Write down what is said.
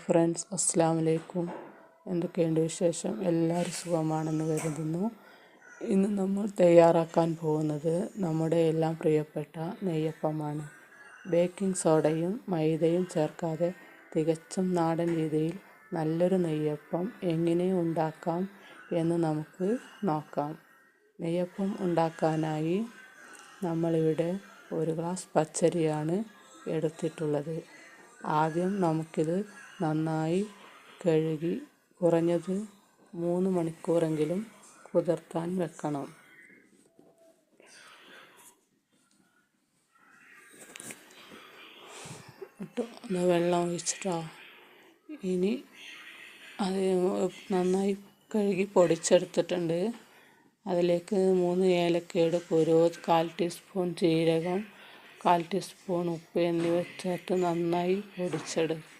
Friends, അസ്സലാമു അലൈക്കും. എന്തൊക്കെയുണ്ട് വിശേഷം? എല്ലാവരും സുഖമാണെന്ന് കരുതുന്നു. ഇന്ന് നമ്മൾ തയ്യാറാക്കാൻ പോകുന്നത് നമ്മുടെ എല്ലാം പ്രിയപ്പെട്ട നെയ്യപ്പമാണ്. ബേക്കിംഗ് സോഡയും മൈദയും ചേർക്കാതെ തികച്ചും നാടൻ രീതിയിൽ നല്ലൊരു നെയ്യപ്പം എങ്ങനെ ഉണ്ടാക്കാം എന്ന് നമുക്ക് നോക്കാം. നെയ്യപ്പം ഉണ്ടാക്കാനായി നമ്മളിവിടെ 1 ഗ്ലാസ് പച്ചരിയാണ് എടുത്തിട്ടുള്ളത്. ആദ്യം നമുക്കിത് നന്നായി കഴുകി കുറഞ്ഞത് 3 മണിക്കൂറെങ്കിലും കുതിർത്താൻ വെക്കണം. വെള്ളം ഒഴിച്ചിട്ടോ. ഇനി അത് നന്നായി കഴുകി പൊടിച്ചെടുത്തിട്ടുണ്ട്. അതിലേക്ക് 3 ഏലക്കയുടെ കുരു, 1/4 ടീസ്പൂൺ ജീരകം, 1/4 ടീസ്പൂൺ ഉപ്പ് എന്നിവ ചേർത്ത് നന്നായി പൊടിച്ചെടുക്കുക.